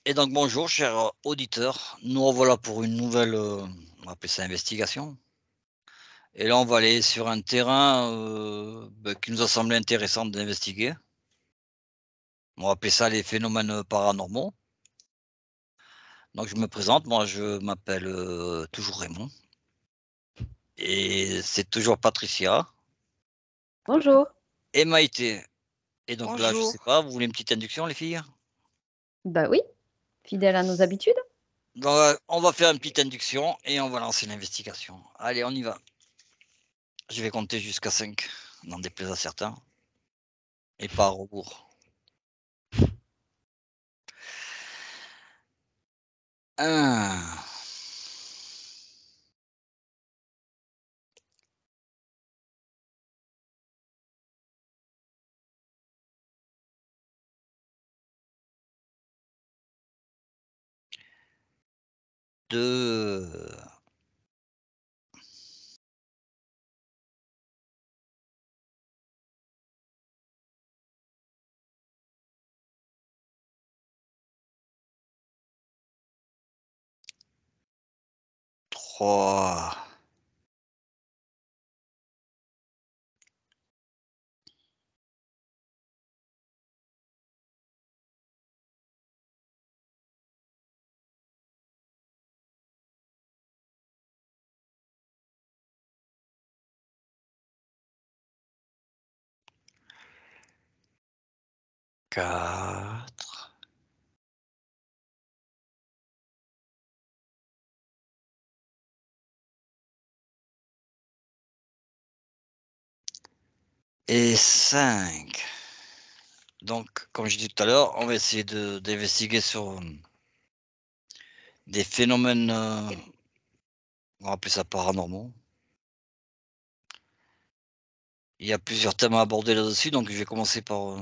Et donc bonjour chers auditeurs, nous revoilà pour une nouvelle, on va appeler ça investigation. Et là on va aller sur un terrain, qui nous a semblé intéressant d'investiguer. On va appeler ça les phénomènes, paranormaux. Donc je me présente, moi je m'appelle, toujours Raymond et c'est toujours Patricia Bonjour. et Maïté. Et donc là je sais Bonjour. pas, vous voulez une petite induction les filles? Bah oui, fidèle à nos habitudes. Donc, on va faire une petite induction et on va lancer l'investigation. Allez on y va. Je vais compter jusqu'à 5, n'en déplaise à certains. Et pas à rebours. 1, 2, 3, 4 et 5. Donc, comme je disais tout à l'heure, on va essayer d'investiguer sur, des phénomènes, on va appeler ça paranormaux. Il y a plusieurs thèmes à aborder là-dessus, donc je vais commencer par,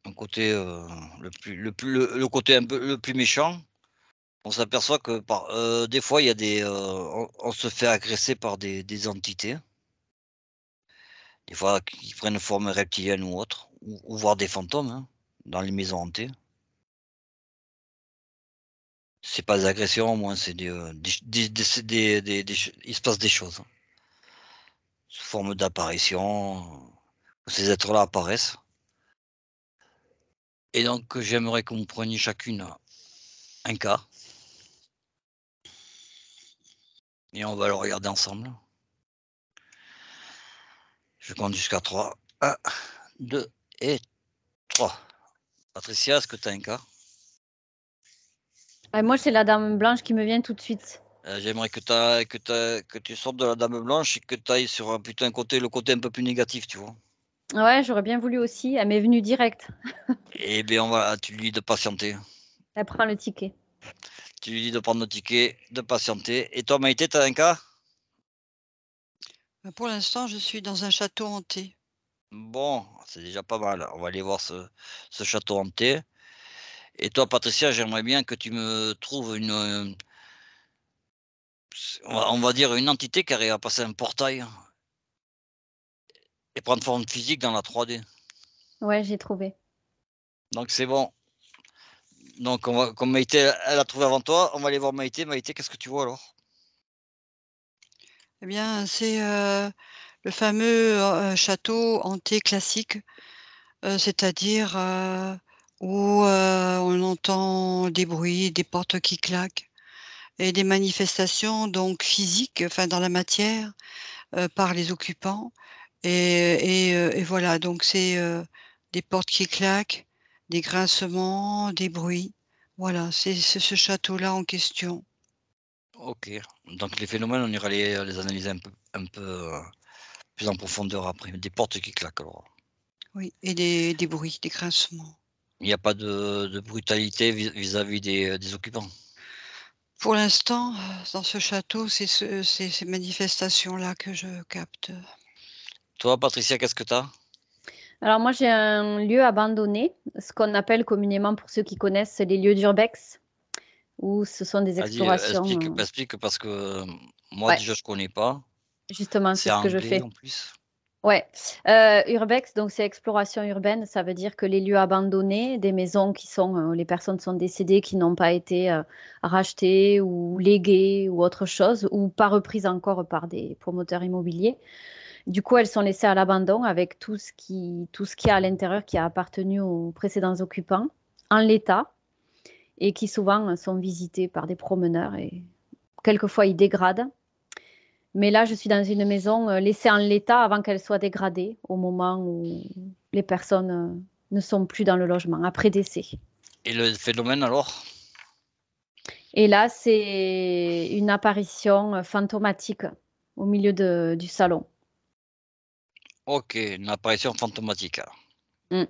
un côté, le côté un peu le plus méchant. On s'aperçoit que des fois il y a on se fait agresser par des entités. Des fois qui prennent forme reptilienne ou autre, ou voire des fantômes, hein, dans les maisons hantées. C'est pas des agressions, au moins c'est des ch il se passe des choses, hein, sous forme d'apparitions, où ces êtres-là apparaissent. Et donc j'aimerais que vous preniez chacune un cas et on va le regarder ensemble. Je compte jusqu'à 3. 1, 2 et 3. Patricia, est-ce que tu as un cas? Moi, c'est la dame blanche qui me vient tout de suite. J'aimerais que tu sortes de la dame blanche et que tu ailles sur un plutôt le côté un peu plus négatif, tu vois? Ouais, j'aurais bien voulu aussi. Elle m'est venue direct. Eh bien, voilà, tu lui dis de patienter. Elle prend le ticket. Tu lui dis de prendre le ticket, de patienter. Et toi, Maïté, tu as un cas? Pour l'instant, je suis dans un château hanté. Bon, c'est déjà pas mal. On va aller voir ce château hanté. Et toi, Patricia, j'aimerais bien que tu me trouves on va dire une entité qui arrive à passer un portail et prendre forme physique dans la 3D. Ouais, j'ai trouvé. Donc c'est bon. Donc comme Maïté, elle a trouvé avant toi, on va aller voir Maïté. Maïté, qu'est-ce que tu vois alors? Eh bien, c'est, le fameux, château hanté classique, c'est-à-dire, où, on entend des bruits, des portes qui claquent et des manifestations donc physiques, enfin dans la matière, par les occupants et voilà donc c'est, des portes qui claquent, des grincements, des bruits. Voilà, c'est ce château-là en question. OK. Donc les phénomènes, on ira les analyser un peu, plus en profondeur après. Des portes qui claquent alors. Oui et des bruits, des grincements. Il n'y a pas de brutalité vis-à-vis des occupants? Pour l'instant, dans ce château, c'est ces manifestations-là que je capte. Toi, Patricia, qu'est-ce que tu as? Alors moi, j'ai un lieu abandonné, ce qu'on appelle communément, pour ceux qui connaissent, les lieux d'urbex, où ce sont des Vas-y, explorations, explique parce que, moi ouais, déjà je connais pas. justement, c'est C'est ce que je anglais fais. en plus. Ouais. Urbex, donc c'est exploration urbaine. Ça veut dire que les lieux abandonnés, des maisons qui sont, les personnes sont décédées, qui n'ont pas été rachetées ou léguées ou autre chose, ou pas reprises encore par des promoteurs immobiliers. Du coup, elles sont laissées à l'abandon avec tout ce qui a à l'intérieur qui a appartenu aux précédents occupants en l'état et qui souvent sont visités par des promeneurs et quelquefois ils dégradent. Mais là, je suis dans une maison laissée en l'état avant qu'elle soit dégradée au moment où les personnes ne sont plus dans le logement, après décès. Et le phénomène alors? Et là, c'est une apparition fantomatique au milieu du salon. Ok, une apparition fantomatique. Mm.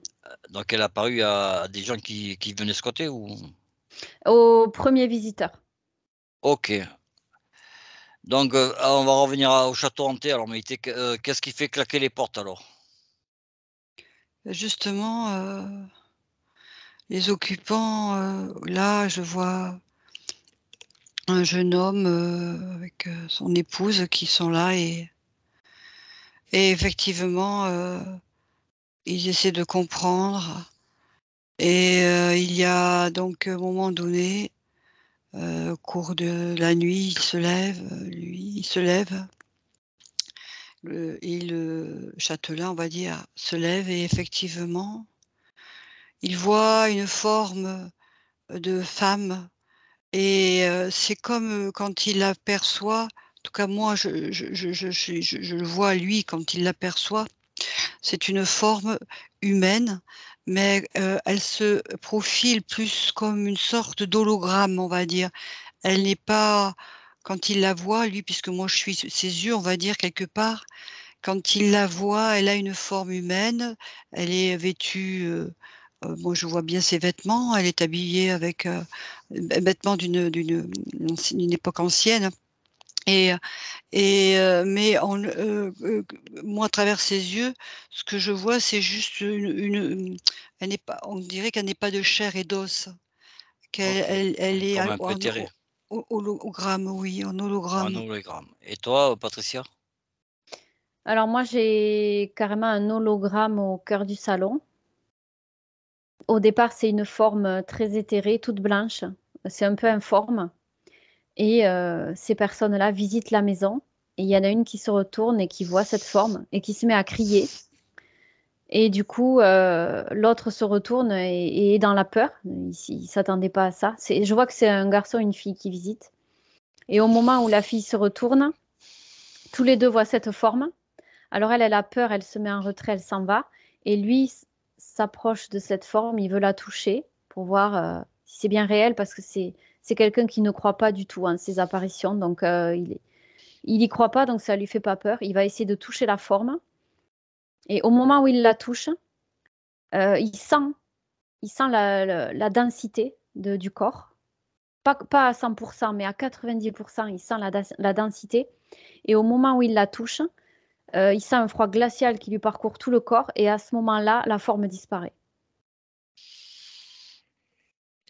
Donc elle a apparu à des gens qui venaient squatter ou? Au premier visiteur. Ok. Donc on va revenir au château hanté. Alors, mais qu'est-ce qui fait claquer les portes alors? Justement, les occupants, là, je vois un jeune homme, avec, son épouse qui sont là et effectivement, ils essaient de comprendre et il y a donc, à un moment donné, au cours de la nuit, il se lève, lui, il se lève, le châtelain, on va dire, se lève et effectivement, il voit une forme, de femme et c'est comme, quand il l'aperçoit, en tout cas moi je le vois lui quand il l'aperçoit, c'est une forme humaine, mais elle se profile plus comme une sorte d'hologramme, on va dire. Elle n'est pas quand il la voit lui, puisque moi je suis ses yeux, on va dire quelque part, quand il la voit, elle a une forme humaine, elle est vêtue, moi je vois bien ses vêtements, elle est habillée avec, vêtements d'une époque ancienne et mais moi à travers ses yeux, ce que je vois, c'est juste elle n'est pas on dirait qu'elle n'est pas de chair et d'os, Ok, elle une est forme à un peu éthérée, hologramme, oui, en un hologramme. hologramme. Et toi, Patricia? Alors moi, j'ai carrément un hologramme au cœur du salon. Au départ, c'est une forme très éthérée, toute blanche. C'est un peu informe. Et ces personnes-là visitent la maison. Et il y en a une qui se retourne et qui voit cette forme et qui se met à crier. Et du coup, l'autre se retourne et est dans la peur. Il ne s'attendait pas à ça. Je vois que c'est un garçon et une fille qui visitent. Et au moment où la fille se retourne, tous les deux voient cette forme. Alors elle a peur, elle se met en retrait, elle s'en va. Et lui s'approche de cette forme, il veut la toucher pour voir si c'est bien réel, parce que c'est quelqu'un qui ne croit pas du tout en ces apparitions. Donc il y croit pas, donc ça lui fait pas peur. Il va essayer de toucher la forme. Et au moment où il la touche, il sent la densité du corps. Pas à 100%, mais à 90%, il sent la densité. Et au moment où il la touche, il sent un froid glacial qui lui parcourt tout le corps et à ce moment-là, la forme disparaît.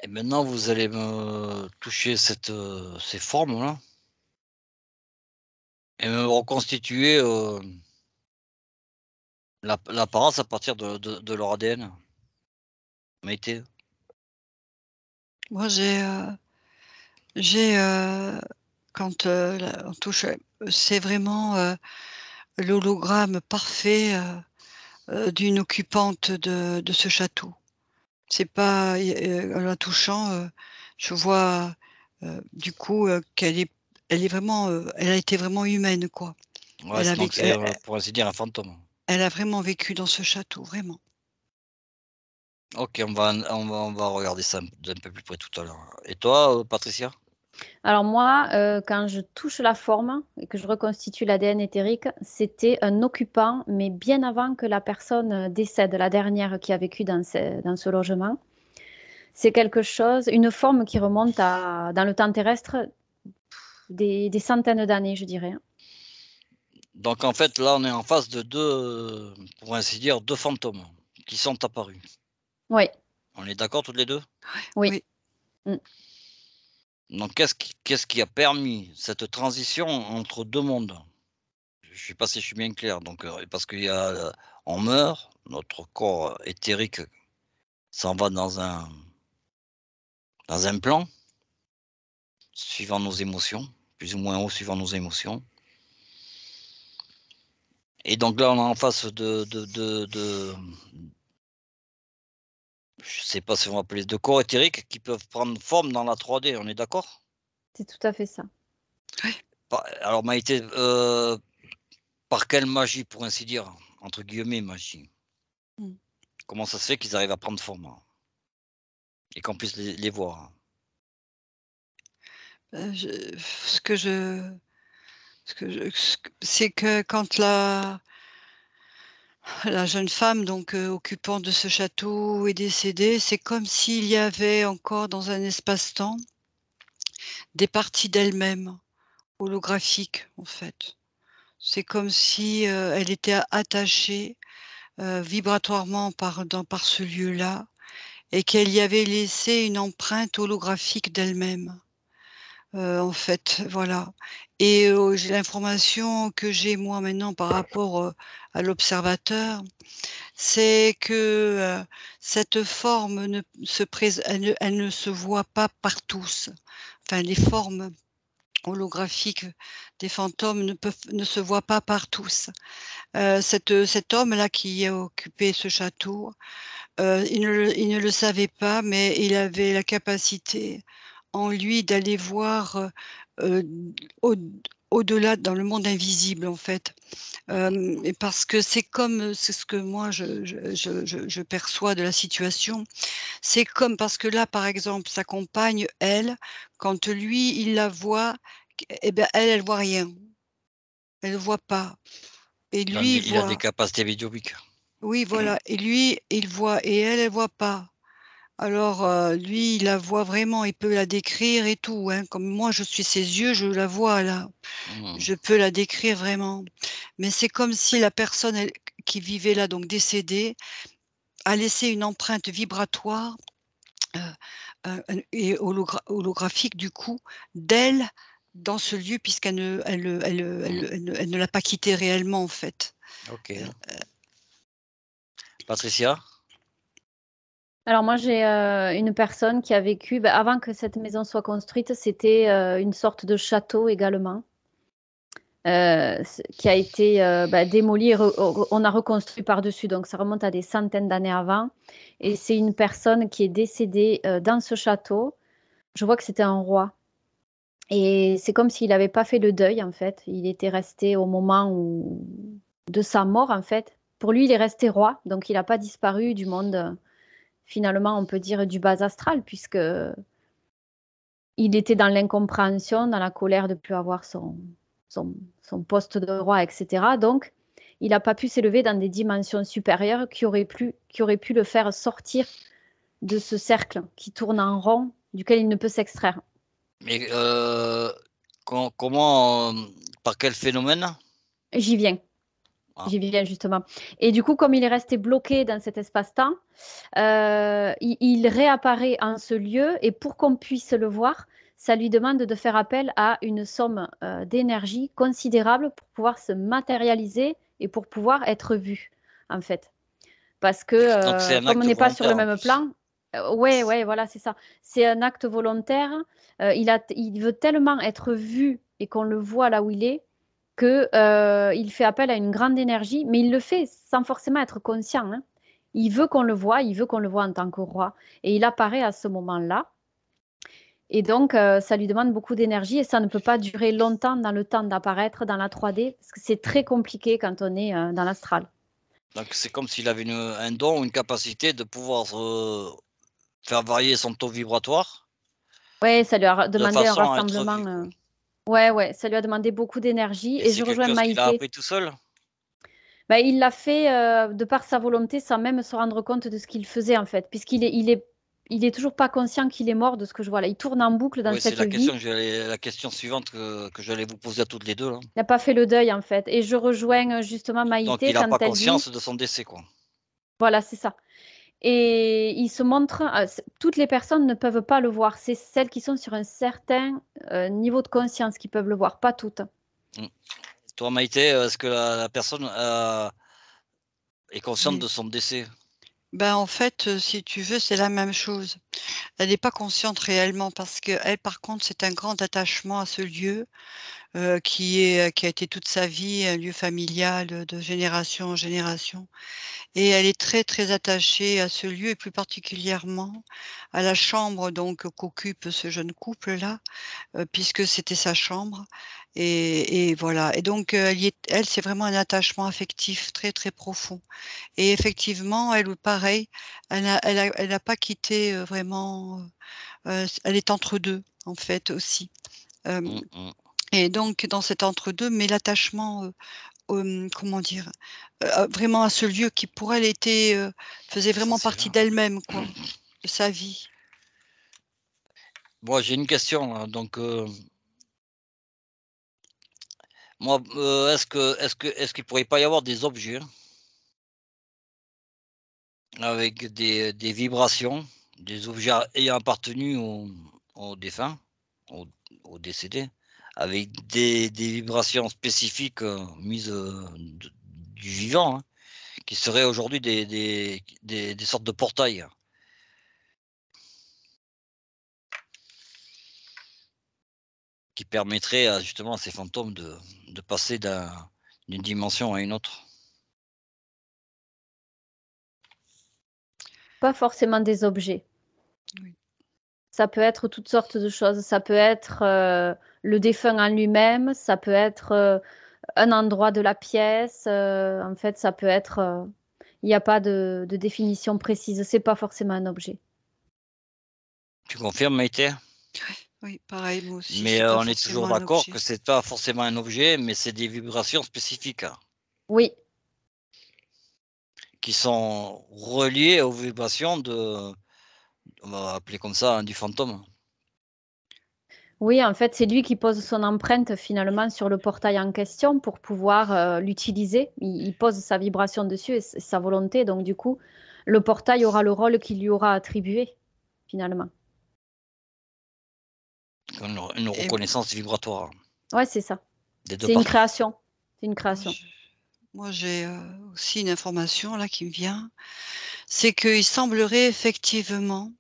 Et maintenant, vous allez me toucher ces formes-là et me reconstituer l'apparence à partir de leur ADN. Maïté? Moi j'ai, quand, on touche, c'est vraiment, l'hologramme parfait, d'une occupante de ce château. C'est pas en la touchant, je vois, du coup, elle est vraiment, elle a été vraiment humaine, quoi. Ouais, Elle a donc vécu c'est, pour ainsi dire, un fantôme. elle a vraiment vécu dans ce château, vraiment. OK, on va regarder ça d'un peu plus près tout à l'heure. Et toi, Patricia? Alors moi, quand je touche la forme et que je reconstitue l'ADN éthérique, c'était un occupant, mais bien avant que la personne décède, la dernière qui a vécu dans ce logement. C'est quelque chose, une forme qui remonte dans le temps terrestre, des centaines d'années, je dirais. Donc en fait, là, on est en face de 2, pour ainsi dire, 2 fantômes qui sont apparus. Oui, On est d'accord toutes les 2. oui. Oui. Mm. Donc qu'est-ce qui a permis cette transition entre 2 mondes? je sais pas si je suis bien clair. Donc, parce qu'il y a, on meurt, notre corps éthérique s'en va dans un plan, suivant nos émotions, plus ou moins haut suivant nos émotions. Et donc là, on est en face je sais pas si on va appeler de corps éthériques qui peuvent prendre forme dans la 3D, on est d'accord? C'est tout à fait ça. Alors Maïté, par quelle magie, pour ainsi dire, entre guillemets «magie», Mmh. comment ça se fait qu'ils arrivent à prendre forme? Et qu'on puisse les voir? Je ce que je c'est que quand la jeune femme donc occupante de ce château est décédée, c'est comme s'il y avait encore dans un espace-temps des parties d'elle-même, holographiques en fait. C'est comme si, elle était attachée, vibratoirement par ce lieu-là et qu'elle y avait laissé une empreinte holographique d'elle-même. En fait, voilà et j'ai l'information que j'ai moi maintenant par rapport, à l'observateur, c'est que, cette forme ne se prés elle ne se voit pas par tous. Enfin, les formes holographiques des fantômes ne se voient pas par tous. Cet homme-là qui a occupé ce château, il ne le savait pas, mais il avait la capacité en lui d'aller voir, heu, au au-delà dans le monde invisible, en fait. Et parce que c'est comme, c'est ce que moi je perçois de la situation. C'est comme parce que là, par exemple, sa compagne, elle, quand lui, il la voit, et ben, elle voit rien. Elle voit pas et lui, il Il a des voit. capacités médiumniques. Oui, voilà et lui, il voit et elle voit pas. Alors, lui, il la voit vraiment, il peut la décrire et tout, hein. Comme moi, je suis ses yeux, je la vois là. Mmh. Je peux la décrire vraiment. Mais c'est comme si la personne, elle qui vivait là, donc décédée, a laissé une empreinte vibratoire, heu et holographique du coup, d'elle dans ce lieu puisqu'elle ne Mmh. elle ne l'a pas quitté réellement, en fait. OK. Patricia? Alors moi, j'ai une personne qui a vécu, bah, avant que cette maison soit construite, c'était une sorte de château également, qui a été bah, démoli et on a reconstruit par-dessus. Donc ça remonte à des centaines d'années avant. Et c'est une personne qui est décédée dans ce château. Je vois que c'était un roi. Et c'est comme s'il n'avait pas fait le deuil, en fait. Il était resté au moment de sa mort, en fait. Pour lui, il est resté roi, donc il n'a pas disparu du monde, finalement, on peut dire du bas astral, puisque il était dans l'incompréhension, dans la colère de ne plus avoir son, son poste de roi, etc. Donc, il n'a pas pu s'élever dans des dimensions supérieures qui auraient pu le faire sortir de ce cercle qui tourne en rond, duquel il ne peut s'extraire. Mais, comment, par quel phénomène? J'y viens. Ah, J'y viens justement. Et du coup, comme il est resté bloqué dans cet espace-temps, il réapparaît en ce lieu et pour qu'on puisse le voir, ça lui demande de faire appel à une somme d'énergie considérable pour pouvoir se matérialiser et pour pouvoir être vu, en fait. Parce que donc c'est un comme on acte n'est pas sur le volontaire en même plus? plan, ouais, voilà, c'est ça. C'est un acte volontaire. Il veut tellement être vu et qu'on le voit là où il est que il fait appel à une grande énergie, mais il le fait sans forcément être conscient, hein. Il veut qu'on le voie, il veut qu'on le voie en tant que roi, et il apparaît à ce moment-là. Et donc, ça lui demande beaucoup d'énergie et ça ne peut pas durer longtemps dans le temps d'apparaître dans la 3D parce que c'est très compliqué quand on est dans l'astral. Donc c'est comme s'il avait un don ou une capacité de pouvoir, faire varier son taux vibratoire Ouais, ça lui a de demandé un façon à être rassemblement. vu, quoi. Ouais, ça lui a demandé beaucoup d'énergie Et et c'est je rejoins quelque chose qu'il a Maïté. appris tout seul? Bah, il l'a fait de par sa volonté sans même se rendre compte de ce qu'il faisait en fait, il est toujours pas conscient qu'il est mort de ce que je vois là. Il tourne en boucle dans Oui, c'est cette vie. la question suivante que j'allais vous poser à toutes les 2 là. Il n'a pas fait le deuil en fait. Et je rejoins justement Donc Maïté il a quand pas elle dit, conscience de son décès, quoi. voilà, c'est ça. Et il se montre, toutes les personnes ne peuvent pas le voir. C'est celles qui sont sur un certain niveau de conscience qui peuvent le voir, pas toutes. Mmh. Toi, Maïté, est-ce que la personne est consciente Oui. de son décès? Ben, en fait, si tu veux, c'est la même chose. Elle n'est pas consciente réellement parce qu'elle, par contre, c'est un grand attachement à ce lieu, qui a été toute sa vie un lieu familial, de génération en génération. Et elle est très, très attachée à ce lieu et plus particulièrement à la chambre donc qu'occupe ce jeune couple-là, puisque c'était sa chambre et voilà et donc, c'est vraiment un attachement affectif très, très profond et effectivement, elle, pareil, elle a pas quitté, vraiment, elle est entre 2 en fait aussi, hem Mmh mh. et donc dans cet entre 2, mais l'attachement, comment dire? Vraiment à ce lieu qui pour elle était, faisait vraiment Essentiel. partie d'elle-même quoi, de sa vie. Moi, j'ai une question, hein, donc moi, est-ce qu'il pourrait pas y avoir des objets avec des vibrations, des objets ayant appartenu au défunt, au au décédé, avec des vibrations spécifiques, mises, du vivant, hein, qui seraient aujourd'hui des sortes de portails, qui permettraient à justement à ces fantômes de passer d'une dimension à une autre. Pas forcément des objets. Oui. Ça peut être toutes sortes de choses. Ça peut être, le défunt en lui-même, ça peut être, un endroit de la pièce, en fait, ça peut être, il y a pas de définition précise. C'est pas forcément un objet. Tu confirmes, Maïté? Oui, pareil, moi aussi, Mais, c'est pas on est forcément toujours un d'accord objet. que c'est pas forcément un objet, mais c'est des vibrations spécifiques, hein, Oui, qui sont reliées aux vibrations on va appeler comme ça, hein, du fantôme. oui, en fait, c'est lui qui pose son empreinte finalement sur le portail en question pour pouvoir, l'utiliser. Il pose sa vibration dessus et sa volonté, donc du coup, le portail aura le rôle qu'il lui aura attribué, finalement. Comme une Et reconnaissance vibratoire Ouais, c'est ça. des 2 C'est une parties. création. C'est une moi création. je moi j'ai, aussi une information là qui me vient, c'est qu'il semblerait effectivement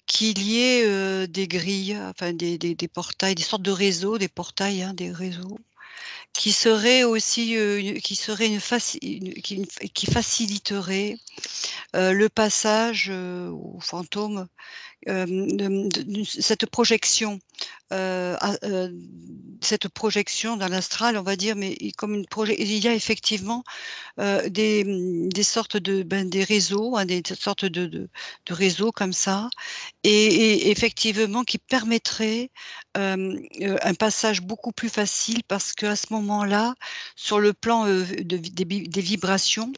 qu'il y ait, des grilles, enfin des portails, des sortes de réseaux, des portails, hein, des réseaux qui seraient aussi, qui seraient qui faciliteraient, le passage, aux fantômes, cette projection, à cette projection dans l'astral, on va dire, mais comme une projet il y a effectivement, des sortes de, des réseaux, hein, des sortes de réseaux comme ça et effectivement qui permettraient, un passage beaucoup plus facile parce qu'à ce moment-là, sur le plan, des vibrations,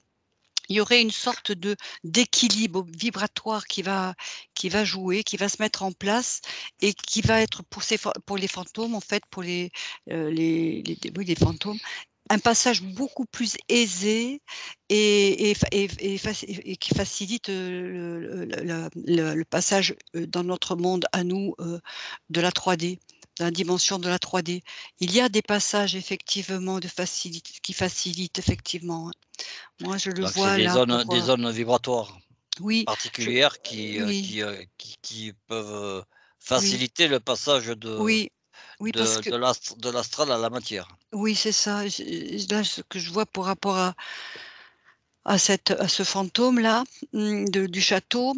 il y aurait une sorte de d'équilibre vibratoire qui va jouer, qui va se mettre en place et qui va être pour les fantômes, en fait, pour oui, les fantômes, un passage beaucoup plus aisé et qui facilite, le passage, dans notre monde à nous, de la 3D, de la dimension de la 3D. Il y a des passages effectivement qui facilitent effectivement, hein. Moi, je le Donc c'est vois là pour, des zones vibratoires oui, je particulières oui, qui peuvent, oui, faciliter le passage oui, oui, parce que de l'astral à la matière. oui, c'est ça. Là, ce que je vois par rapport à ce fantôme-là, du château,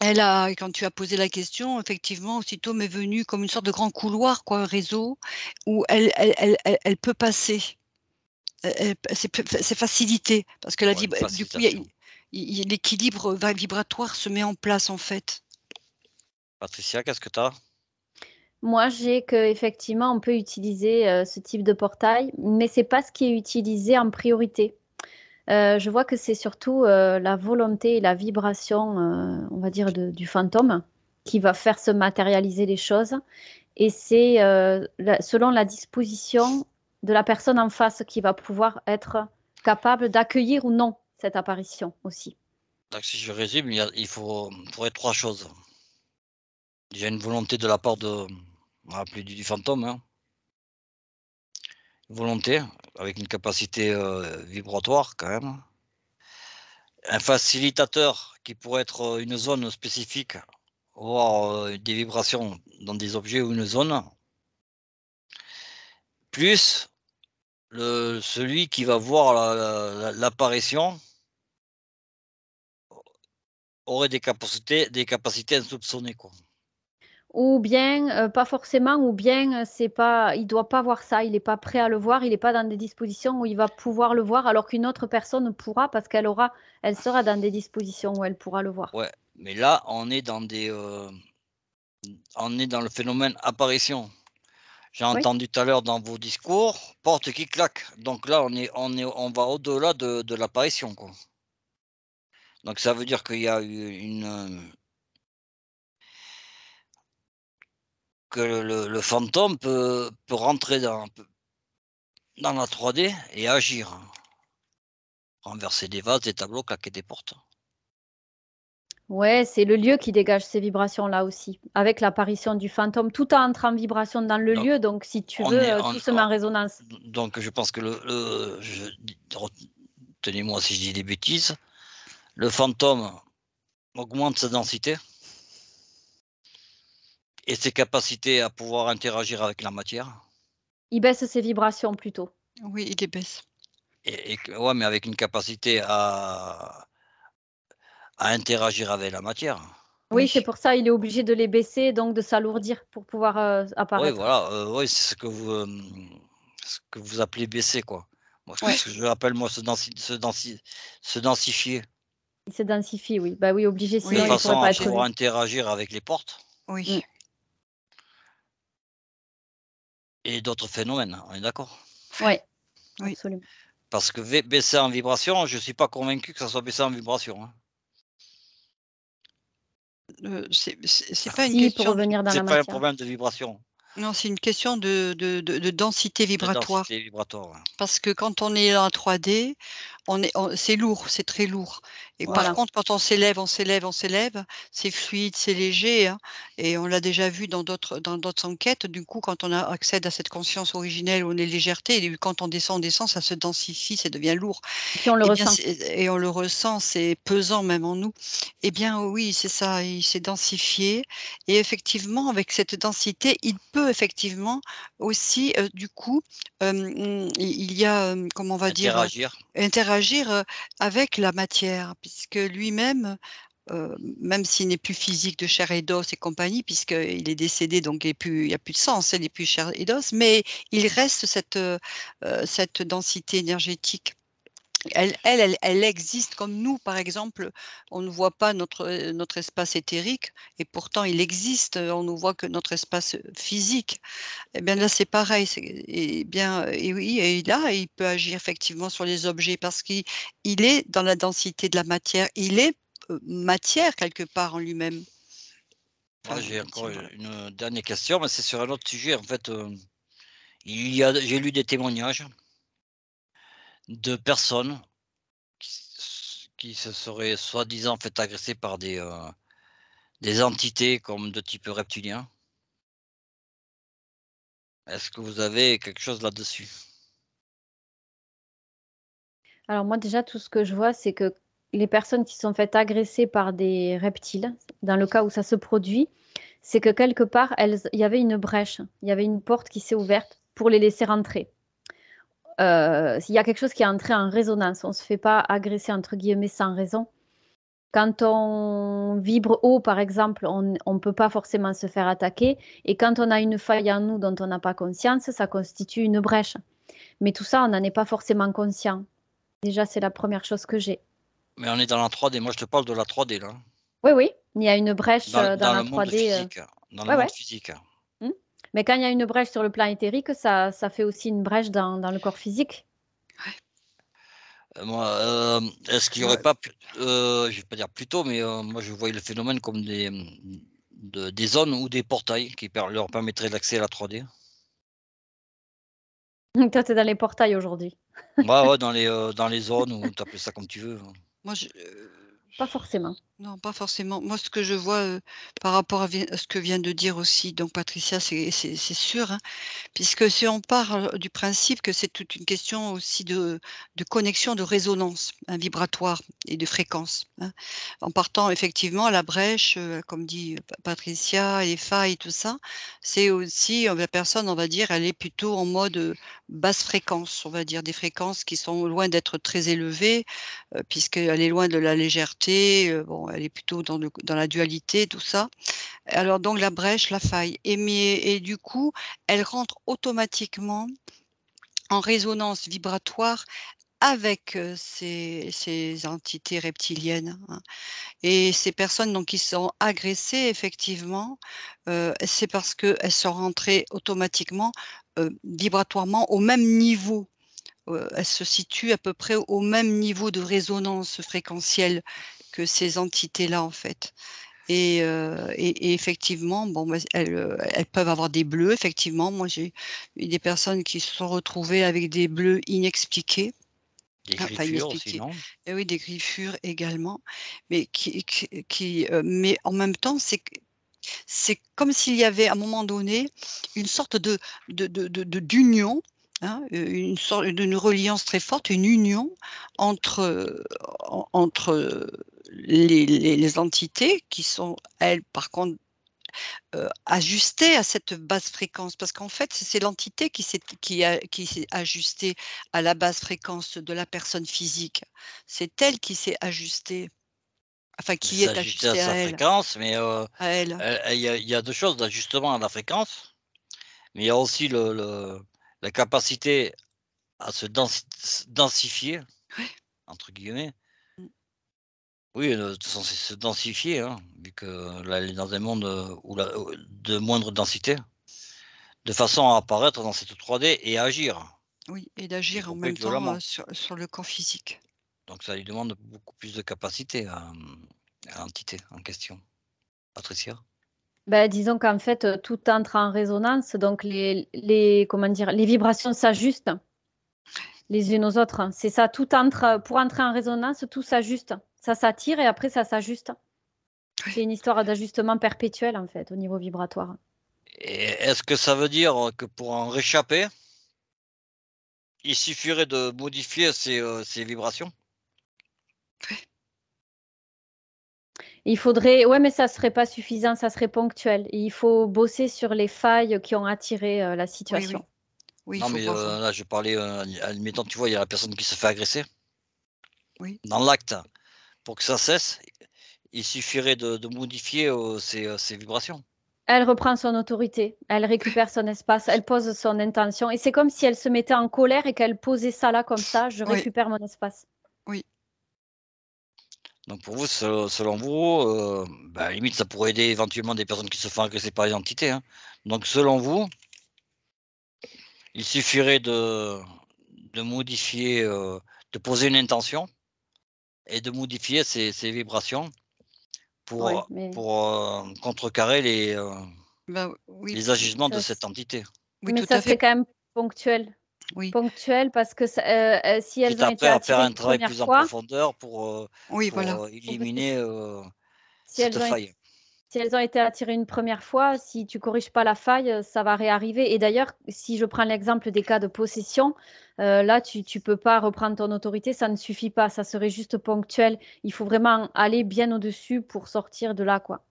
quand tu as posé la question, effectivement, aussitôt m'est venu comme une sorte de grand couloir, quoi, un réseau où elle peut passer. C'est facilité parce que la Ouais, une du coup, il y a facilitation. l'équilibre vibratoire se met en place, en fait. Patricia, qu'est-ce que tu as? Moi, j'ai qu'effectivement, on peut utiliser, ce type de portail, mais c'est pas ce qui est utilisé en priorité. Je vois que c'est surtout, la volonté et la vibration, on va dire du fantôme qui va faire se matérialiser les choses et c'est, selon la disposition de la personne en face qui va pouvoir être capable d'accueillir ou non cette apparition aussi. Donc si je résume, faudrait 3 choses. Déjà une volonté de la part de on va appeler du fantôme, hein. volonté, avec une capacité vibratoire quand même. Un facilitateur qui pourrait être une zone spécifique, voire des vibrations dans des objets ou une zone. Plus celui qui va voir l'apparition aurait des capacités insoupçonnées, quoi. Ou bien, pas forcément, ou bien c'est pas, il doit pas voir ça, il n'est pas prêt à le voir, il n'est pas dans des dispositions où il va pouvoir le voir, alors qu'une autre personne pourra parce elle sera dans des dispositions où elle pourra le voir. Ouais, mais là, on est dans le phénomène apparition. J'ai Oui, entendu tout à l'heure dans vos discours, porte qui claque. Donc là, on va au-delà de l'apparition, quoi. Donc ça veut dire qu'il y a eu que le fantôme peut rentrer dans la 3D et agir. Renverser des vases, des tableaux, claquer des portes. ouais, c'est le lieu qui dégage ces vibrations-là aussi, avec l'apparition du fantôme. Tout entre en vibration dans le Donc lieu, donc si tu on est veux, tout se met en résonance. donc je pense que retenez-moi si je dis des bêtises, le fantôme augmente sa densité et ses capacités à pouvoir interagir avec la matière Il baisse ses vibrations plutôt. Oui, il les baisse. ouais, mais avec une capacité à interagir avec la matière. Oui, c'est Oui, pour ça il est obligé de les baisser, donc de s'alourdir pour pouvoir Oui, apparaître. voilà, oui, c'est ce que vous appelez baisser, quoi. Moi, Ouais, ce que je l'appelle, moi, se densifier, il se densifie, oui. Bah oui, obligé, de sinon oui, il pourrait façon pas à être obligé. pouvoir vu. interagir avec les portes Mm. Oui. et d'autres phénomènes, on est d'accord? Ouais, Oui. absolument. Parce que baisser en vibration, je suis pas convaincu que ça soit baisser en vibration, hein. C'est pas une Si, pour question de revenir dans C'est la pas un matière. problème de vibration, non, c'est une question de densité de vibratoire. densité vibratoire, ouais. Parce que quand on est en 3D, c'est lourd, c'est très lourd et par Voilà. Voilà. contre quand on s'élève, c'est fluide, c'est léger, hein, et on l'a déjà vu dans d'autres enquêtes. Du coup, quand on accède à cette conscience originelle où on est légèreté et quand on descend, ça se densifie, ça devient lourd. Et puis on le Et bien ressent. et on le ressent, c'est pesant même en nous. Eh bien oui, c'est ça, il s'est densifié et effectivement avec cette densité, il peut effectivement aussi, du coup, il y a, comment on va dire, Interagir. interagir, avec la matière puisque lui-même, même s'il n'est plus physique de chair et d'os et compagnie puisqu'il est décédé donc il y a plus de sens, il n'est plus chair et d'os, mais il reste cette densité énergétique. Elle existe comme nous, par exemple, on ne voit pas notre espace éthérique et pourtant il existe, on ne voit que notre espace, physique. Et bien là, c'est pareil, et bien, et oui, et là, il peut agir effectivement sur les objets parce qu'il est dans la densité de la matière. Il est, matière quelque part en lui-même. Moi, Enfin, j'ai encore matière, voilà. une dernière question, mais c'est sur un autre sujet, en fait, j'ai lu des témoignages de personnes qui se seraient soi-disant fait agresser par des entités comme de type reptilien. Est-ce que vous avez quelque chose là-dessus? Alors moi déjà, tout ce que je vois, c'est que les personnes qui se sont faites agresser par des reptiles, dans le cas où ça se produit, c'est que quelque part, il y avait une brèche, il y avait une porte qui s'est ouverte pour les laisser rentrer. Il y a quelque chose qui est entré en résonance. On ne se fait pas agresser, entre guillemets, sans raison. Quand on vibre haut, par exemple, on ne peut pas forcément se faire attaquer. Et quand on a une faille en nous dont on n'a pas conscience, ça constitue une brèche. Mais tout ça, on n'en est pas forcément conscient. Déjà, c'est la première chose que j'ai. Mais on est dans la 3D. Moi, je te parle de la 3D là, hein. Oui, oui, il y a une brèche dans Dans la le monde 3D. physique, dans le Ouais, monde ouais. physique. Hmm. Mais quand il y a une brèche sur le plan éthérique, ça fait aussi une brèche dans le corps physique. Moi, est-ce qu'il y aurait Ouais. pas je vais pas dire plus tôt, mais moi je voyais le phénomène comme des zones ou des portails qui leur permettraient d'accès à la 3D. Toi, tu es dans les portails aujourd'hui. Ouais, ouais, dans les zones ou tu appelles ça comme tu veux, hein. Moi, Pas forcément. Non, pas forcément. Moi, ce que je vois, par rapport à ce que vient de dire aussi donc Patricia, c'est sûr, hein. Puisque si on part, du principe que c'est toute une question aussi de connexion, de résonance, hein, vibratoire et de fréquence, hein. En partant effectivement à la brèche, comme dit, Patricia, les failles, tout ça, c'est aussi, la personne, on va dire, elle est plutôt en mode, basse fréquence, on va dire, des fréquences qui sont loin d'être très élevées, puisqu'elle est loin de la légèreté, bon, elle est plutôt dans la dualité, tout ça. Alors donc la brèche, la faille et du coup, elle rentre automatiquement en résonance vibratoire avec, ces entités reptiliennes, hein, et ces personnes donc qui sont agressées effectivement, c'est parce qu'elles sont rentrées automatiquement, vibratoirement au même niveau, elles se situent à peu près au même niveau de résonance fréquentielle que ces entités-là, en fait. Et effectivement, bon, bah, elles peuvent avoir des bleus, effectivement. Moi, j'ai eu des personnes qui se sont retrouvées avec des bleus inexpliqués, Des enfin griffures aussi, inexpliqués, non? et oui, des griffures également, mais mais en même temps, c'est comme s'il y avait à un moment donné une sorte d'union, hein, une sorte d'une reliance très forte, une union entre, entre les entités qui sont, elles, par contre, ajustées à cette basse fréquence. Parce qu'en fait, c'est l'entité qui s'est ajustée à la basse fréquence de la personne physique. C'est elle qui s'est ajustée, enfin Mais qui c'est est ajusté à ajustée sa fréquence, mais à elle. il y a 2 choses, d'ajustement à la fréquence, mais il y a aussi la capacité à se «densifier» entre guillemets. Mmh. Oui, de toute façon, c'est se densifier, hein, vu que là, elle est dans un monde, de moindre densité, de façon à apparaître dans cette 3D et à agir, Oui, et y d'agir en compris même temps, violemment. sur le corps physique. Donc ça lui demande beaucoup plus de capacité à l'entité en question. Patricia? Bah, disons qu'en fait, tout entre en résonance, donc les comment dire? Les vibrations s'ajustent les unes aux autres, hein. C'est ça, tout entre, pour entrer en résonance, tout s'ajuste. Ça s'attire et après ça s'ajuste. C'est Oui. une histoire d'ajustement perpétuel, en fait, au niveau vibratoire. Et est-ce que ça veut dire, que pour en réchapper, il suffirait de modifier ses vibrations? Il faudrait ouais, mais ça serait pas suffisant, ça serait ponctuel. Il faut bosser sur les failles qui ont attiré, la Oui, situation. oui. Oui, il Non, faut mais voir, là, je parlais, admettons, tu vois, il y a la personne qui se fait agresser. oui. Dans l'acte, pour que ça cesse, il suffirait de modifier, ses vibrations. Elle reprend son autorité, elle récupère son espace, elle pose son intention et c'est comme si elle se mettait en colère et qu'elle posait ça là comme ça: «Je Oui, récupère mon espace». oui. Donc pour vous, selon vous, bah, à la limite, ça pourrait aider éventuellement des personnes qui se font agresser par les entités, hein. Donc selon vous, il suffirait de modifier, de poser une intention et de modifier ses vibrations Ouais, pour mais contrecarrer Bah, oui, les agissements de ça cette entité. oui, mais tout ça à serait fait. quand même ponctuel. Oui, Ponctuel parce que ça, si elles Quitte ont été après à faire attirées un une travail première plus en fois, profondeur oui, voilà. pour, oui, parce que éliminer, si cette elles ont été faille. si elles ont été attirées une première fois, si tu corriges pas la faille, ça va réarriver et d'ailleurs, si je prends l'exemple des cas de possession, là, tu peux pas reprendre ton autorité, ça ne suffit pas, ça serait juste ponctuel. Il faut vraiment aller bien au-dessus pour sortir de là, quoi.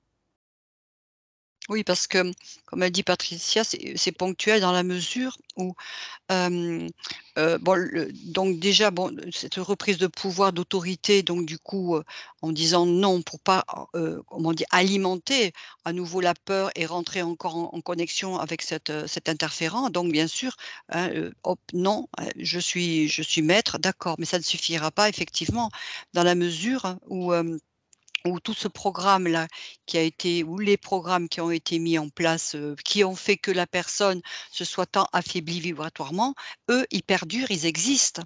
Oui, parce que, comme a dit Patricia, c'est ponctuel dans la mesure où, hem, bon, donc déjà, bon, cette reprise de pouvoir, d'autorité, donc du coup, en disant non pour pas, comment dire? Alimenter à nouveau la peur et rentrer encore en connexion avec cet interférent. Donc bien sûr, hein, hop, non, je suis maître, d'accord, mais ça ne suffira pas effectivement dans la mesure où tout ce programme-là qui a été ou les programmes qui ont été mis en place, qui ont fait que la personne se soit tant affaiblie vibratoirement, eux, ils perdurent, ils existent.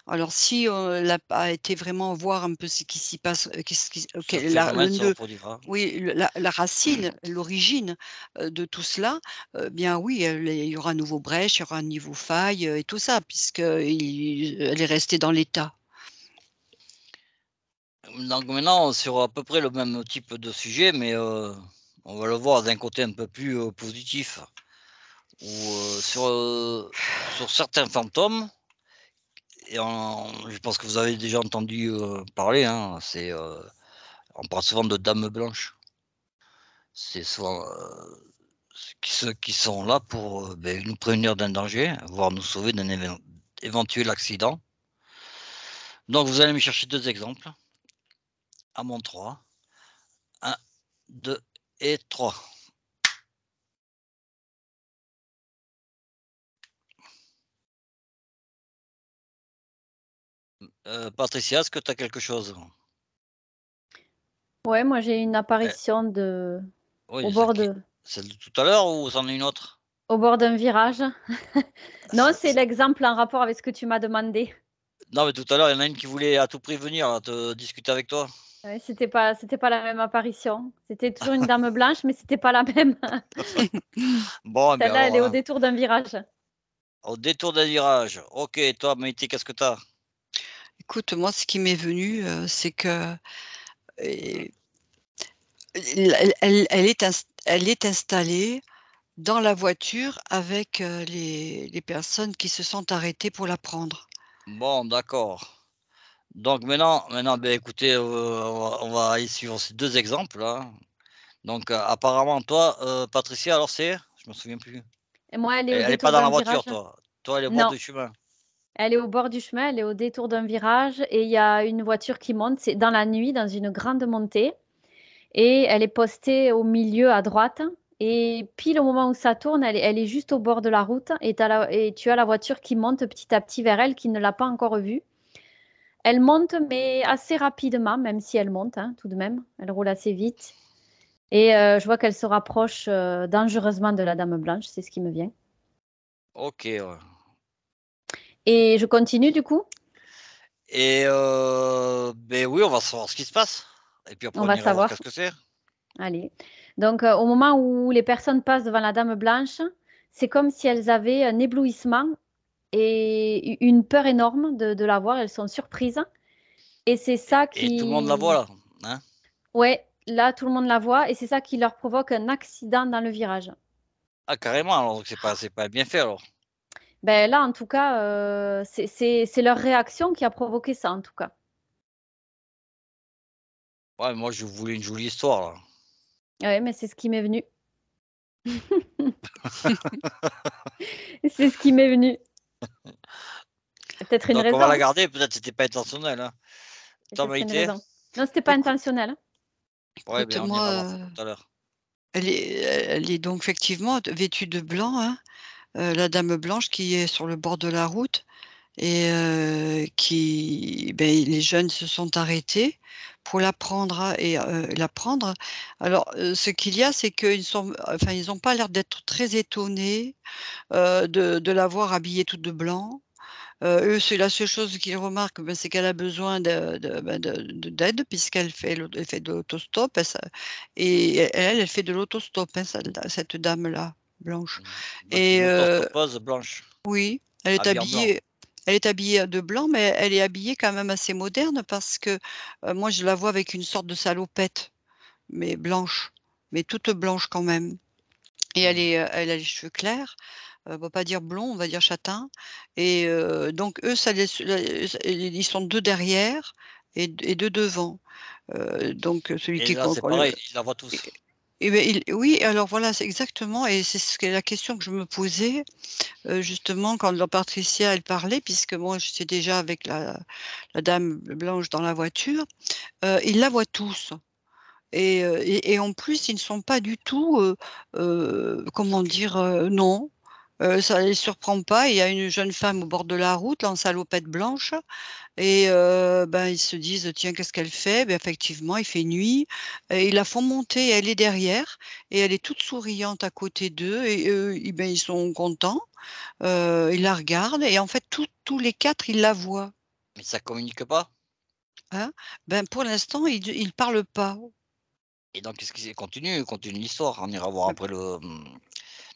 Alors si on n'a pas été vraiment voir un peu ce qui s'y passe, qu'est-ce qui OK, Ce phénomène se le reproduira. oui, la racine, l'origine, de tout cela, bien oui, il y aura un nouveau brèche, il y aura un niveau faille, et tout ça puisqu'elle est restée dans l'état. Donc maintenant, sur à peu près le même type de sujet, mais on va le voir d'un côté un peu plus positif. Où sur certains fantômes, je pense que vous avez déjà entendu parler, hein, on parle souvent de dames blanches. C'est souvent ceux qui sont là pour nous prévenir d'un danger, voire nous sauver d'un éventuel accident. Donc vous allez me chercher 2 exemples, à mon 3. 1, 2 et 3. Patricia, est-ce que tu as quelque chose? Ouais, moi j'ai une Eh, apparition oui, au bord celle de tout à l'heure ou c'en est une autre? d'un virage. Non, Ça c'est l'exemple en rapport avec ce que tu m'as demandé. Non, mais tout à l'heure, il y en a une qui voulait à tout prix venir là, te discuter avec toi. Ouais, c'était pas la même apparition. C'était toujours une dame blanche, mais c'était pas la même. Bon, mais Celle-là, elle alors est au là, détour d'un virage. au détour d'un virage. OK, toi, Maïté, qu'est-ce que tu as? Écoute, moi, ce qui m'est venu, c'est que, et elle est installée dans la voiture avec, les personnes qui se sont arrêtées pour la prendre. Bon, d'accord. Donc maintenant, beh, écoutez, on va aller suivre ces 2 exemples là. Donc apparemment toi, Patricia, alors c'est? Je me souviens plus. Et moi, elle est au Elle est pas détour dans la d'un voiture, virage. toi? Toi, elle est au bord Non, du chemin? elle est au bord du chemin, elle est au détour d'un virage et il y a une voiture qui monte. C'est dans la nuit, dans une grande montée. Et elle est postée au milieu à droite. Et pile au moment où ça tourne, elle est juste au bord de la route. Et tu as la voiture qui monte petit à petit vers elle, qui ne l'a pas encore vue. Elle monte, mais assez rapidement, même si elle monte, hein, tout de même. Elle roule assez vite. Et je vois qu'elle se rapproche dangereusement de la Dame Blanche, c'est ce qui me vient. OK, ouais. Et je continue du coup. Et beh, oui, on va savoir ce qui se passe. Et puis après On on va ira voir savoir. qu'est-ce que c'est. Allez. Donc, au moment où les personnes passent devant la Dame Blanche, c'est comme si elles avaient un éblouissement et une peur énorme de la voir. Elles sont surprises. Et c'est ça Et tout le monde la voit qui... là, hein? Ouais, là, tout le monde la voit et c'est ça qui leur provoque un accident dans le virage. Ah carrément, alors donc c'est pas bien fait alors? Ben là, en tout cas, c'est leur réaction qui a provoqué ça, en tout cas. Ouais, moi je voulais une jolie histoire là. Ouais, mais c'est ce qui m'est venu. C'est ce qui m'est venu. Peut-être une Donc on va la raison. garder, peut-être c'était pas intentionnel, hein. Toi Peut-être une Maïté? raison. Non, c'était pas Écoute intentionnel. Ouais, écoute, bien on ira moi, voir ça tout à l'heure. elle est donc effectivement vêtue de blanc, hein, la dame blanche qui est sur le bord de la route et les jeunes se sont arrêtés pour la prendre, hein, et la prendre. Alors, ce qu'il y a, c'est ils n'ont pas l'air d'être très étonnés, de la voir habillée toute de blanc. Eux, c'est la seule chose qu'ils remarquent, c'est qu'elle a besoin d'aide puisqu'elle elle fait de l'autostop, et elle fait de l'autostop, hein, cette dame-là, blanche, Mmh. Donc et une autostoppeuse blanche, oui, habillée en blanc. elle est habillée de blanc, mais elle est habillée quand même assez moderne parce que, moi, je la vois avec une sorte de salopette, mais blanche, mais toute blanche quand même, et Mmh. elle a les cheveux clairs, on va pas dire blond, on va dire châtain, et donc eux, ça ils sont 2 derrière et 2 devant, donc celui Et qui là, c'est qu'on le pareil, ils la voient tous. et beh, il oui, alors voilà, c'est exactement, et c'est ce que la question que je me posais, justement quand la Patricia, elle parlait, puisque moi j'étais déjà avec la dame blanche dans la voiture, ils la voient tous, et en plus, ils ne sont pas du tout, comment Choqués. dire? Non, ça les surprend pas. Il y a une jeune femme au bord de la route, là, en salopette blanche, et ils se disent: «Tiens, qu'est-ce qu'elle fait?» Effectivement, il fait nuit, et ils la font monter, elle est derrière, et elle est toute souriante à côté d'eux, et eux, ils sont contents, ils la regardent, et en fait, tous les 4 ils la voient, Mais ça communique pas? hein. Pour l'instant, ils parlent pas. Et donc qu'est-ce qui continue l'histoire, on ira voir après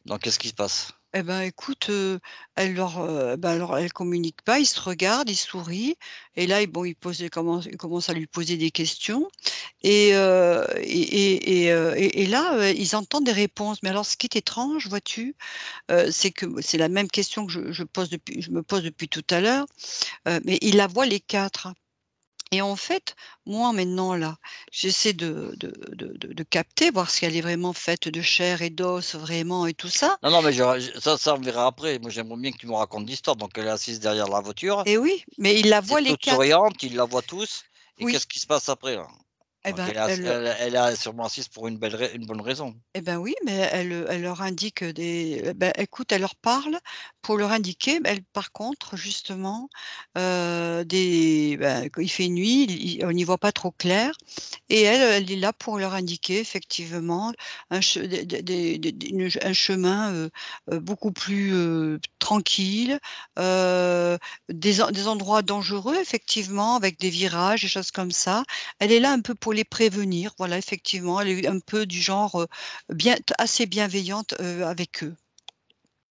Donc qu'est-ce qui se passe? Eh ben, écoute, alors elle communique pas, ils se regardent, ils sourient et là, ils commencent à lui poser des questions et là, ils entendent des réponses. Mais alors ce qui est étrange, vois-tu, c'est que c'est la même question que je me pose depuis tout à l'heure, mais ils la voient les 4. Et en fait, moi maintenant là, j'essaie de capter, voir si elle est vraiment faite de chair et d'os vraiment et tout ça. Non, non, mais ça on verra après. Moi, j'aimerais bien que tu me racontes l'histoire. Donc elle est assise derrière la voiture, Et oui, mais ils la voient c'est les toute 4. souriante, ils la voient tous et Oui, qu'est-ce qui se passe après là? eh Donc ben, elle est sûrement assise pour une bonne raison. oui, mais elle leur indique écoute, elle leur parle pour leur indiquer, elle par contre justement, quand il fait nuit, on n'y voit pas trop clair et elle est là pour leur indiquer effectivement un che des une un chemin, beaucoup plus, tranquille, des endroits dangereux effectivement avec des virages, des choses comme ça. Elle est là un peu pour les prévenir, voilà effectivement, elle est un peu du genre, assez bienveillante, avec eux.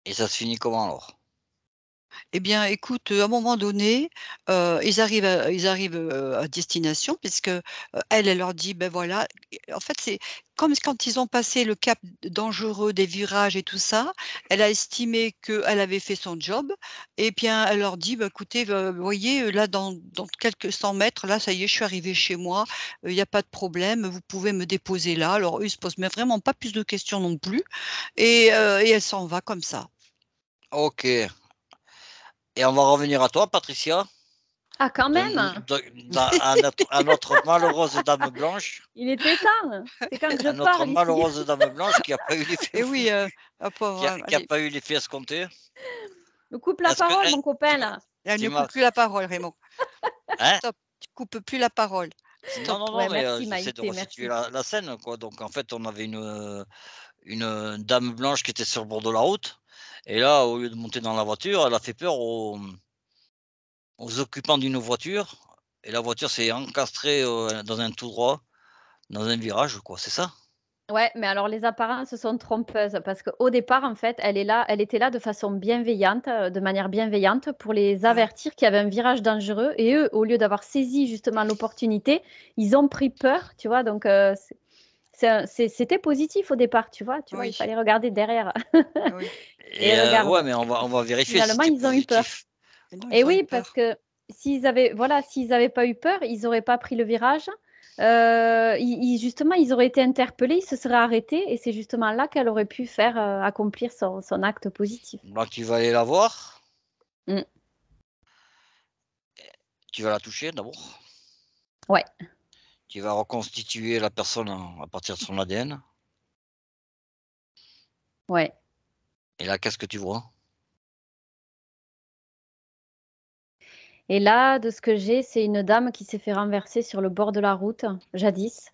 Et ça se finit comment alors? Eh bien, écoute, à un moment donné, ils arrivent, à destination puisque, elle leur dit: «Ben voilà». Et en fait, c'est comme quand ils ont passé le cap dangereux des virages et tout ça, elle a estimé qu'elle avait fait son job et bien, elle leur dit: «Bah, écoutez, vous voyez, là, dans quelques 100 mètres, là, ça y est, je suis arrivée chez moi, il y a pas de problème, vous pouvez me déposer là». Alors eux, ils se posent mais vraiment pas plus de questions non plus et elle s'en va comme ça. OK et on va revenir à toi, Patricia, Ah quand de même! de dans à notre malheureuse dame blanche Il était temps! C'est quand que je à notre parle ici. malheureuse dame blanche qui a pas eu l'effet Et oui, la pauvre, qui a allez. pas eu l'effet escompté. Me coupe la Est-ce que parole est mon tu copain m'as là. Elle tu ne coupe m'as plus la parole, Raymond. hein? Stop, tu coupes plus la parole. Non, Stop. non, non, Ouais mais merci j'essaie de Maïté, resituer merci. la scène, quoi. Donc en fait, on avait une dame blanche qui était sur le bord de la route et là, au lieu de monter dans la voiture, elle a fait peur aux occupants d'une voiture et la voiture s'est encastrée, dans un tout droit, dans un virage, quoi, c'est ça? Ouais, mais alors les apparences sont trompeuses parce qu'au départ, en fait, elle était là de façon bienveillante, de manière bienveillante pour les Ah, avertir qu'il y avait un virage dangereux et eux, au lieu d'avoir saisi justement l'opportunité, ils ont pris peur, tu vois? Donc c'était positif au départ, tu vois? Il oui, fallait regarder derrière oui. et Et ouais, regarde, mais on va vérifier si finalement, c'était ils ont eu peur. positif. Et non, Et ils ont eu oui, parce peur. que s'ils avaient pas eu peur, ils auraient pas pris le virage. Ils justement, ils auraient été interpellés, ils se seraient arrêtés et c'est justement là qu'elle aurait pu faire, accomplir son acte positif. Donc tu vas aller la voir, Mmh. tu vas la toucher d'abord, Ouais, tu vas reconstituer la personne à partir de son ADN ouais. et là, qu'est-ce que tu vois? Et là, de ce que j'ai, c'est une dame qui s'est fait renverser sur le bord de la route, jadis.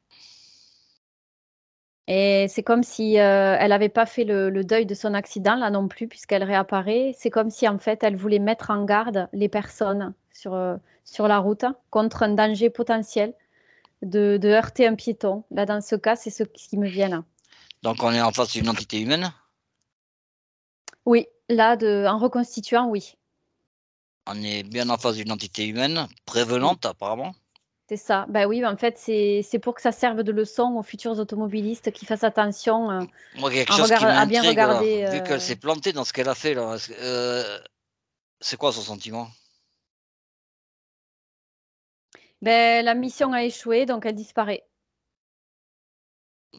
Et c'est comme si, elle avait pas fait le deuil de son accident là non plus puisqu'elle réapparaît. C'est comme si en fait elle voulait mettre en garde les personnes sur la route contre un danger potentiel de heurter un piéton. Là dans ce cas, c'est ce qui me vient là. Donc on est en face d'une entité humaine, Oui, là en reconstituant, oui. on est bien en face d'une entité humaine, Mmh, prévenante apparemment. c'est ça. Bah oui, en fait, c'est pour que ça serve de leçon aux futurs automobilistes qui fassent attention, Moi, quelque chose qui à bien m'intrigue là, regarder, vu qu'elle s'est plantée dans ce qu'elle a fait là, c'est quoi son sentiment? la mission a échoué donc elle disparaît.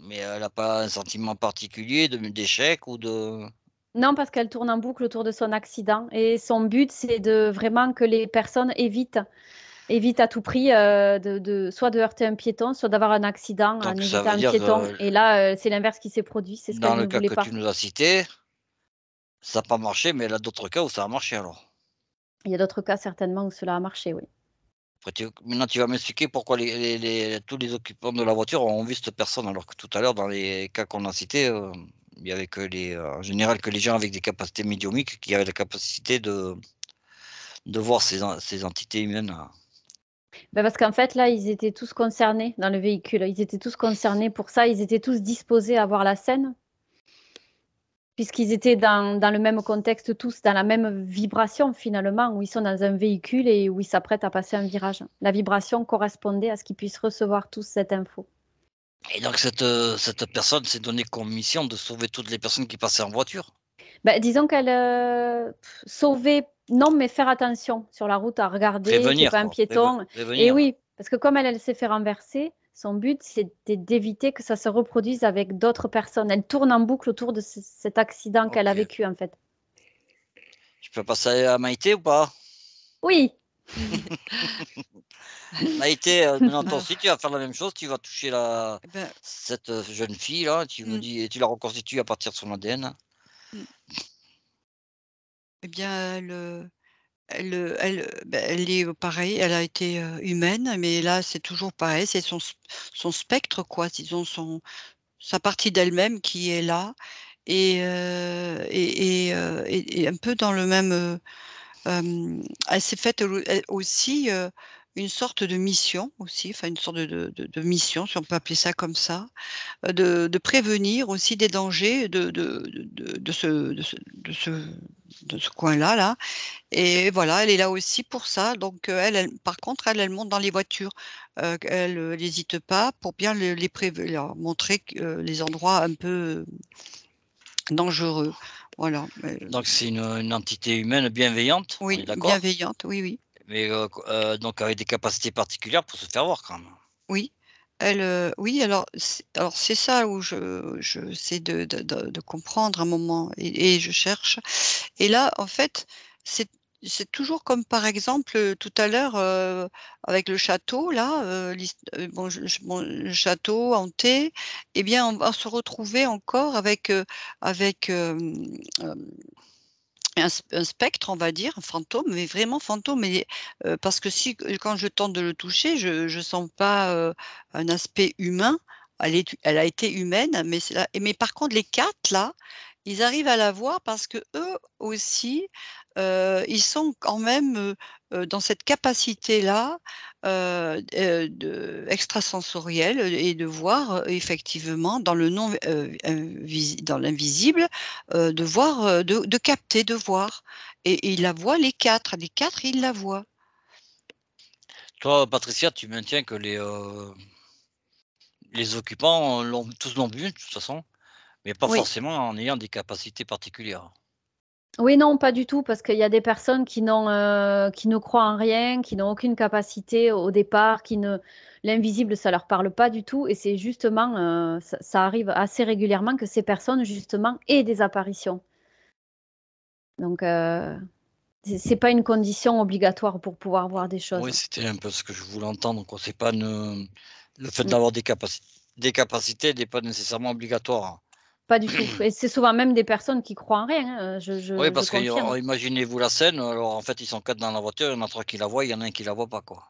Mais elle a pas un sentiment particulier d'échec ou de Non, parce qu'elle tourne en boucle autour de son accident et son but, c'est de vraiment que les personnes évitent à tout prix, de soit de heurter un piéton, soit d'avoir un accident en donc ça évitant veut un dire piéton que et là, c'est l'inverse qui s'est produit, c'est ce dans qu'elle le ne cas voulait que pas. tu nous as cité, ça a pas marché, mais elle a d'autres cas où ça a marché alors? Il y a d'autres cas certainement où cela a marché, oui. Après maintenant tu vas m'expliquer pourquoi tous les occupants de la voiture ont vu cette personne alors que tout à l'heure dans les cas qu'on a cités, il y avait que en général que les gens avec des capacités médiumniques qui avaient la capacité de voir ces entités humaines, Parce qu'en fait, là, ils étaient tous concernés dans le véhicule. Ils étaient tous concernés pour ça, ils étaient tous disposés à voir la scène puisqu'ils étaient dans le même contexte tous, dans la même vibration finalement, où ils sont dans un véhicule et où ils s'apprêtent à passer un virage. La vibration correspondait à ce qu'ils puissent recevoir tous cette info. Et donc cette personne s'est donné comme mission de sauver toutes les personnes qui passaient en voiture? Disons qu'elle sauvait, non, mais faire attention sur la route, à regarder qu'il n'y ait Prévenir pas un quoi, piéton. Et prévenir. oui, parce que comme elle s'est fait renverser, son but, c'était d'éviter que ça se reproduise avec d'autres personnes. Elle tourne en boucle autour de cet accident qu'elle a OK. vécu, en fait. Tu peux passer à Maïté ou pas? Oui, Maïté, maintenant toi Alors, aussi tu vas faire la même chose, tu vas toucher eh ben, cette, jeune fille là, tu me mmh, dis et tu la reconstitues à partir de son ADN. mmh, eh bien, elle est, pareil, elle a été, humaine, mais là, c'est toujours pareil, c'est son spectre, quoi. Disons sa partie d'elle-même qui est là et un peu dans le même, elle s'est faite elle aussi, une sorte de mission aussi, enfin une sorte de mission, si on peut appeler ça comme ça, de prévenir aussi des dangers de ce coin-là, là et voilà, elle est là aussi pour ça donc elle par contre, elle monte dans les voitures, elle, hésite pas pour bien leur montrer que, les endroits un peu dangereux. Voilà, Donc c'est une entité humaine bienveillante, on est oui, d'accord? bienveillante, oui, oui. Mais, donc avec des capacités particulières pour se faire voir quand même? Oui, oui, alors c'est ça où je essaie de comprendre un moment et je cherche et là, en fait, c'est c'est toujours comme par exemple, tout à l'heure, avec le château là, bon le château hanté eh bien, on va se retrouver encore avec, un spectre, on va dire, un fantôme, mais vraiment fantôme et parce que si quand je tente de le toucher, je sens pas, un aspect humain. Elle a été humaine, mais c'est là mais par contre les 4 là, ils arrivent à la voir parce que eux aussi, ils sont quand même, dans cette capacité-là, de extrasensorielle, et de voir, effectivement dans le non dans l'invisible, de voir, de capter, de voir et ils la voient les 4 ils la voient. Toi, Patricia, tu maintiens que les occupants l'ont vu de toute façon, mais pas Oui, forcément en ayant des capacités particulières? oui, non, pas du tout, parce qu'il y a des personnes qui ne croient en rien, qui n'ont aucune capacité au départ, l'invisible, ça leur parle pas du tout, et c'est justement, ça arrive assez régulièrement que ces personnes, justement, aient des apparitions. Donc, c'est pas une condition obligatoire pour pouvoir voir des choses. Oui, c'était un peu ce que je voulais entendre, quoi. C'est pas le fait Mm. d'avoir des capacités n'est pas nécessairement obligatoire. Pas du tout. Et c'est souvent même des personnes qui croient en rien, hein, Oui, je parce que confirme. imaginez-vous la scène, alors en fait, ils sont 4 dans la voiture, il y en a 3 qui la voient, il y en a un qui la voit pas, quoi.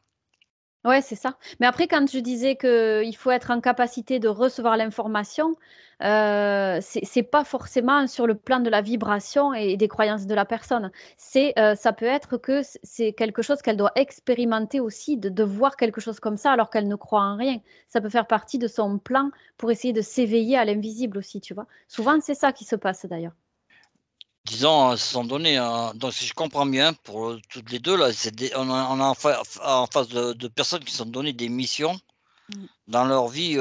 Ouais, c'est ça. Mais après, quand je disais qu'il faut être en capacité de recevoir l'information, c'est pas forcément sur le plan de la vibration et des croyances de la personne. Ça peut être que c'est quelque chose qu'elle doit expérimenter aussi, de voir quelque chose comme ça alors qu'elle ne croit en rien. Ça peut faire partie de son plan pour essayer de s'éveiller à l'invisible aussi, tu vois. Souvent, c'est ça qui se passe d'ailleurs. Disons, se sont donnés donc si je comprends bien, pour, toutes les 2 là, c'est des on a en face de personnes qui se sont données des missions mmh. dans leur vie,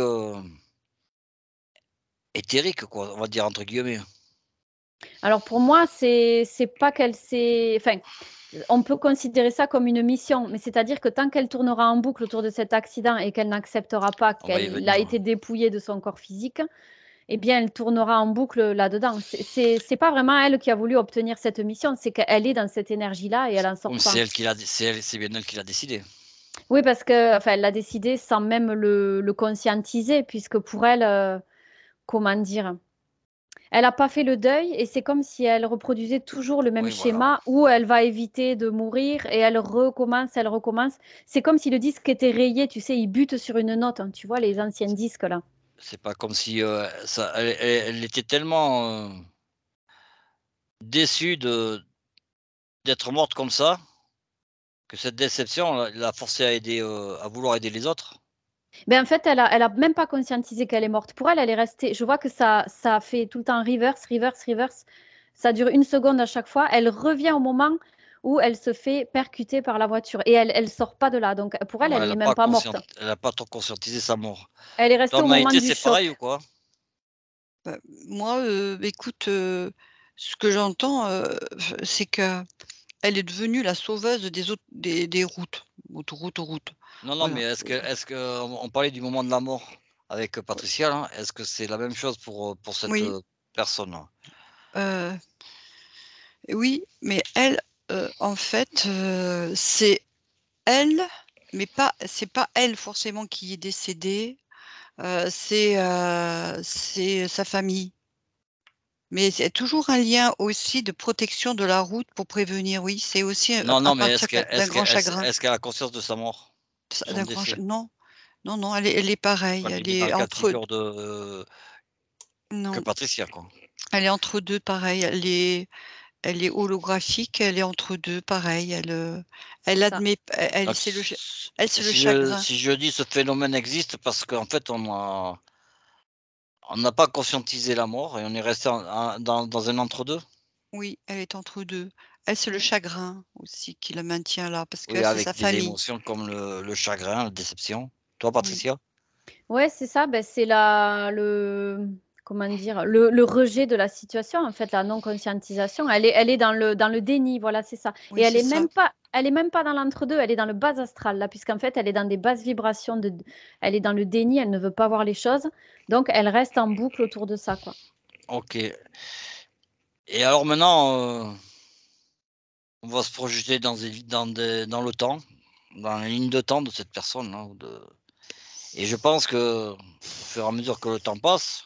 «éthérique» quoi, on va dire entre guillemets. Alors pour moi, c'est pas qu'elle s'est enfin, on peut considérer ça comme une mission, mais c'est-à-dire que tant qu'elle tournera en boucle autour de cet accident et qu'elle n'acceptera pas On va y qu'elle a venir. été dépouillée de son corps physique, eh bien, elle tournera en boucle là-dedans. C'est pas vraiment elle qui a voulu obtenir cette mission, c'est qu'elle est dans cette énergie-là et elle en Oui, sort c'est pas. elle qui l'a c'est bien elle qui l'a décidé. Oui, parce que enfin, elle l'a décidé sans même le conscientiser puisque pour elle, comment dire? Elle a pas fait le deuil et c'est comme si elle reproduisait toujours le même Oui, voilà. schéma où elle va éviter de mourir et elle recommence, elle recommence. C'est comme si le disque était rayé, tu sais, il bute sur une note, hein, tu vois les anciens disques là? C'est pas comme si, ça elle était tellement, déçue d'être morte comme ça, que cette déception l'a forcée à vouloir aider les autres. Ben, en fait, elle a même pas conscientisé qu'elle est morte. Pour elle, elle est restée. Je vois que ça fait tout le temps reverse, reverse, reverse. Ça dure 1 seconde à chaque fois. Elle revient au moment où elle se fait percuter par la voiture et elle sort pas de là. Donc pour elle, Ouais, elle n'est même pas morte. elle a pas trop conscientisé sa mort. Elle est restée Toi, au moment Maïté, du c'est pareil choc. ou quoi? Bah, moi, écoute, ce que j'entends, c'est qu'elle est devenue la sauveuse des routes, autoroutes, routes. Non, non, mais Voilà. est-ce que on parlait du moment de la mort avec Patricia là, est-ce que c'est la même chose pour cette, Oui, personne-là? heu, oui, mais elle, en fait, c'est elle, mais c'est pas elle forcément qui est décédée, c'est sa famille. Mais c'est toujours un lien aussi de protection de la route pour prévenir, oui, c'est aussi, Non, à non, mais partir d'un grand chagrin. est-ce qu'elle a conscience de sa mort? Ça De son d'un grand décès? cha non, non, non, elle est pareille, Quand tu elle dis dans est le cas de entre figure de que non, Patricia, quoi? elle est entre 2 pareil, elle est holographique, elle est entre 2 pareil, C'est elle ça. admet elle Donc c'est le si je chagrin. si je dis ce phénomène existe parce qu'en fait on n'a pas conscientisé la mort et on est resté dans un entre-deux? Oui, elle est entre 2. Elle, c'est le Mm. chagrin aussi qui la maintient là, parce Oui, qu'elle, c'est sa avec des famille. émotions comme le chagrin, la déception. Toi, Oui, Patricia? Ouais, c'est ça. Ben, c'est comment dire, le rejet de la situation, en fait, la non-conscientisation. Elle est dans le déni, voilà, c'est ça. Et oui, c'est ça. elle est même pas dans l'entre-deux, elle est dans le bas astral, là, puisqu'en fait, elle est dans des basses vibrations, elle est dans le déni, elle ne veut pas voir les choses. Donc, elle reste en boucle autour de ça, quoi. OK. Et alors maintenant, on va se projeter dans le temps, dans la ligne de temps de cette personne-là ou de et je pense que, au fur et à mesure que le temps passe,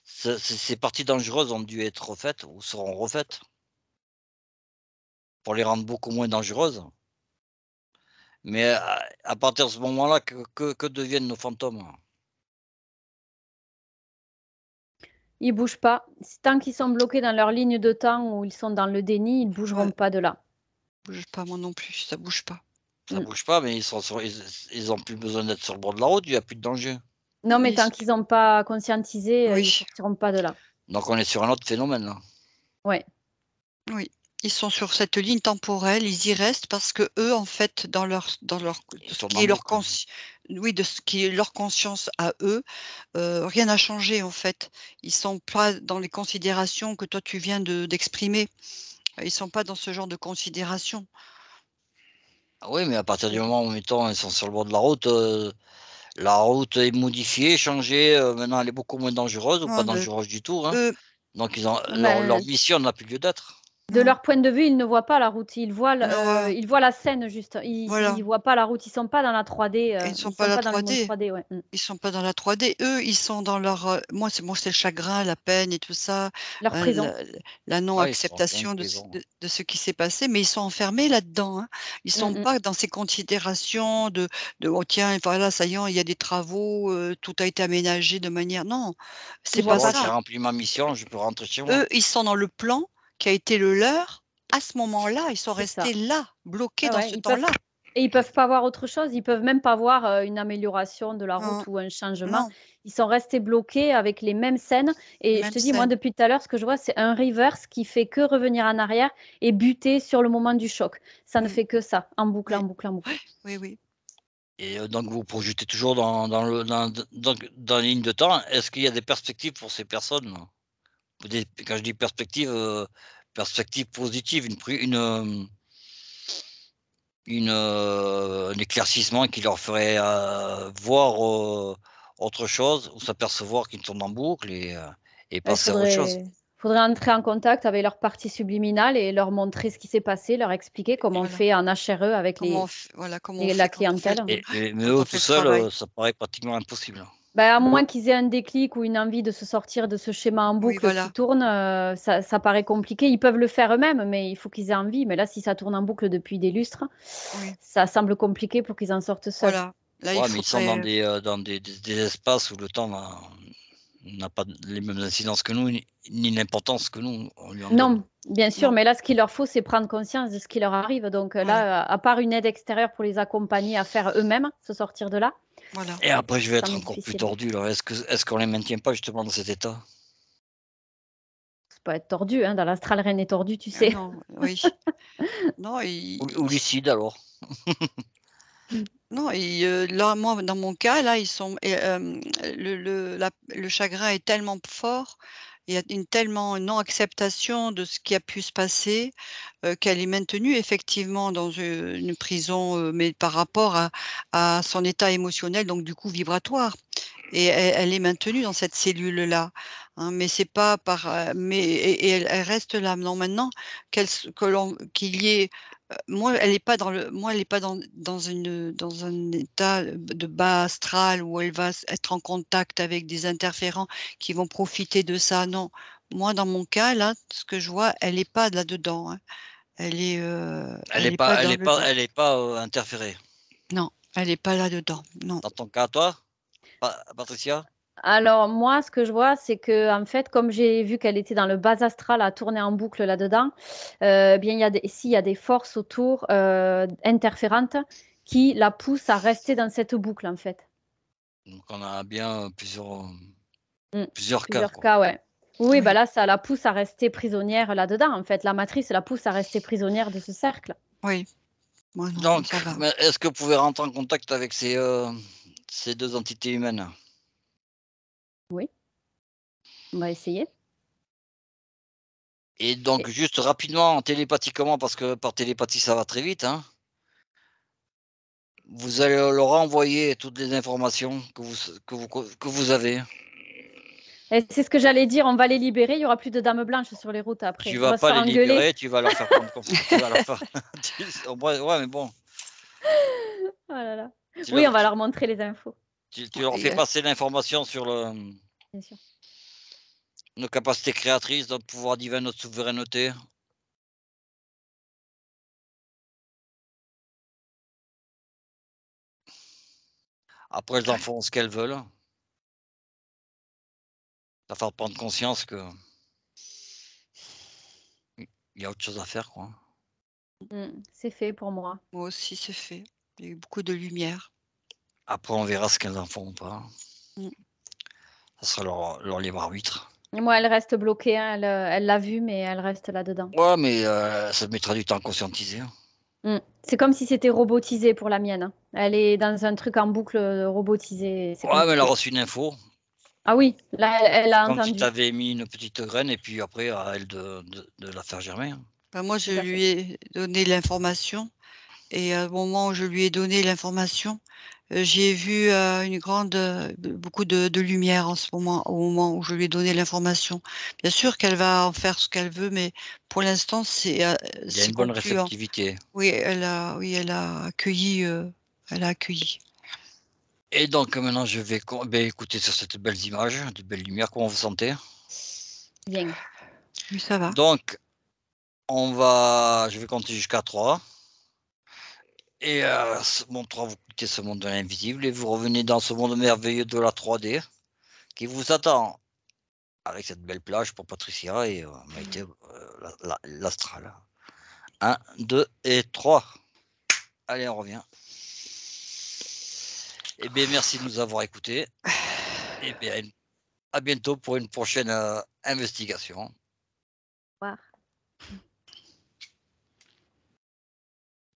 ces parties dangereuses ont dû être refaites ou seront refaites pour les rendre beaucoup moins dangereuses. Mais à partir de ce moment-là, que deviennent nos fantômes? Ils bougent pas. Tant qu'ils sont bloqués dans leur ligne de temps ou ils sont dans le déni, ils bougeront Ouais, pas de là. bouge pas, moi non plus, ça bouge pas. Ça Mm. bouge pas, mais ils ont plus besoin d'être sur le bord de la route, il y a plus de danger. Non, mais Ils tant s qu'ils n'ont pas conscientisé, ils oui, sortiront pas de là. Donc on est sur un autre phénomène là. Ouais, oui, ils sont sur cette ligne temporelle, ils y restent parce que eux, en fait, dans leur de Ils ce tournent qui en est leur boucle. de ce qui est leur conscience à eux, rien n'a changé, en fait. Ils sont pas dans les considérations que toi tu viens d'exprimer. Ils sont pas dans ce genre de considérations. Ah oui, mais à partir du c'est moment où, mettons, ils sont sur le bord de la route est modifiée, changée, maintenant elle est beaucoup moins dangereuse ou pas Non, mais dangereuse du tout, hein. eux Donc ils ont leur ben, mission n'a plus lieu d'être. de non, leur point de vue, ils ne voient pas la route, non, voilà, ils voient la scène juste. voilà. Ils voient pas la route, ils sont pas dans la 3D, Ils sont ils pas sont la pas dans le monde 3D. 3D, ouais. Ils sont pas dans la 3D. Eux, ils sont dans leur, moi, c'est le chagrin, la peine et tout ça, Leur prison. la Ah, ils sont en pleine non-acceptation prison. de ce qui s'est passé, mais ils sont enfermés là-dedans, hein. Ils Mmh sont mh. pas dans ces considérations de: «Oh tiens, voilà, ça y est, il y a des travaux, tout a été aménagé de manière» non, Ils c'est voient pas Bon, pas j'ai ça. ça. rempli ma mission, je peux rentrer chez moi. Eux, ils sont dans le plan qui a été le leur à ce moment-là. Ils sont C'est ça. restés là, bloqués Ouais, dans ouais, ce temps-là. ils peuvent pas voir autre chose, ils peuvent même pas voir, une amélioration de la Hein, route ou un changement. non, Ils sont restés bloqués avec les mêmes scènes et je même te dis, moi, scène. depuis tout à l'heure, ce que je vois, c'est un reverse qui fait que revenir en arrière et buter sur le moment du choc. Ça ne Mmh, fait que ça, en boucle, en oui, boucle, en boucle. oui, oui. Et donc vous projetez toujours dans la ligne de temps. Est-ce qu'il y a des perspectives pour ces personnes? Quand je dis perspective, perspective positive, un éclaircissement qui leur ferait, voir, autre chose ou s'apercevoir qu'ils tournent en boucle et Bah, passer à autre chose. il faudrait entrer en contact avec leur partie subliminale et leur montrer ce qui s'est passé, leur expliquer comment on Voilà. fait en HRE avec Comment on la fait clientèle. Mais quand eux on tout fait le seuls, travail? ça paraît pratiquement impossible. Bah, à moins qu'ils aient un déclic ou une envie de se sortir de ce schéma en Oui, boucle qui voilà, tourne, ça paraît compliqué. Ils peuvent le faire eux-mêmes, mais il faut qu'ils aient envie. Mais là, si ça tourne en boucle depuis des lustres, oui, ça semble compliqué pour qu'ils en sortent seuls. voilà. Là, il Ouais, mais ils sont faudrait, dans des espaces où le temps n'a pas les mêmes incidences que nous, ni l'importance que nous, on lui en donne. Non, bien sûr, non, mais là, ce qu'il leur faut, c'est prendre conscience de ce qui leur arrive. Donc voilà. là, à part une aide extérieure pour les accompagner à faire eux-mêmes, se sortir de là, Voilà. Et après, je vais Ça être m'est encore plus difficile. tordu. Là. Est-ce qu'on les maintient pas justement dans cet état? C'est pas être tordu, hein, dans l'astral, rien n'est tordu, tu sais. Non, oui. Non, Ou lucide alors? non, là, moi, dans mon cas, là, ils sont le chagrin est tellement fort, il y a une tellement non-acceptation de ce qui a pu se passer, qu'elle est maintenue effectivement dans, une prison, mais par rapport à son état émotionnel, donc du coup vibratoire. Et elle est maintenue dans cette cellule-là, hein, mais c'est pas par, et elle reste là. Non, maintenant qu'il y ait, moi, elle est pas dans dans un état, de bas astral où elle va être en contact avec des interférents qui vont profiter de ça, non. Moi, dans mon cas, là, ce que je vois, elle est pas là-dedans, hein. Elle est pas dans le dedans. Elle est pas interférée. Non, elle est pas là-dedans, non. Dans ton cas, toi, Patricia? Alors moi, ce que je vois, c'est que en fait, comme j'ai vu qu'elle était dans le bas astral à tourner en boucle là-dedans, bien s'il y a des forces autour, interférentes qui la poussent à rester dans cette boucle, en fait. Donc on a bien Mmh. plusieurs cas, Plusieurs quoi. cas, ouais. Oui, bah Oui, là, ça la pousse à rester prisonnière là-dedans, en fait. La matrice la pousse à rester prisonnière de ce cercle. oui. Moi non, Donc, ça va. mais est-ce que vous pouvez rentrer en contact avec ces 2 entités humaines? Oui, on va essayer. Et donc Et juste rapidement, télépathiquement, parce que par télépathie ça va très vite, hein. Vous allez leur envoyer toutes les informations que vous avez. c'est ce que j'allais dire, on va les libérer, il y aura plus de dames blanches sur les routes Tu après. On vas va se pas faire les engueuler. libérer, tu vas leur faire prendre conscience, tu vas leur faire ouais, mais bon, Oh là là. tu Oui, leur on va leur montrer les infos, tu leur Et fais passer l'information sur bien sûr. nos capacités créatrices, notre pouvoir divin, notre souveraineté. Après elles en feront ce qu'elles veulent. Ça va faire prendre conscience que il y a autre chose à faire, quoi. C'est fait pour moi. moi aussi, c'est fait. Il y a eu beaucoup de lumière. Après on verra ce qu'elles en font ou pas. Mmh. Ça sera leur libre arbitre. Et moi, elle reste bloquée, hein, elle l'a vu, mais elle reste là-dedans. Ouais, mais ça mettra du temps à conscientiser, hein. C'est comme si c'était robotisé pour la mienne, hein. Elle est dans un truc en boucle, robotisé, c'est Ouais, mais elle a compliqué. reçu une info. Ah oui, là, elle a Comme si tu entendu, avais mis une petite graine et puis après à elle de la faire germer, hein. Bah, moi, je tout à fait. lui ai donné l'information et au moment où je lui ai donné l'information, j'ai vu, une grande, beaucoup de lumière en ce moment au moment où je lui ai donné l'information. Bien sûr qu'elle va en faire ce qu'elle veut, mais pour l'instant, Il y a c'est une bonne concluant. réceptivité. Oui, elle a accueilli, elle a accueilli. Et donc maintenant je vais écouter sur cette belles images, de belles lumières, comment vous sentez? Bien. Oui, ça va. Donc je vais compter jusqu'à 3 et ce mon 3 vous quittez ce monde de l'invisible et vous revenez dans ce monde merveilleux de la 3D qui vous attend avec cette belle plage pour Patricia et Maïté, l'astral. 1, 2 et 3. Allez, on revient. Eh bien, merci de nous avoir écoutés. Et bien, à bientôt pour une prochaine investigation. Au revoir.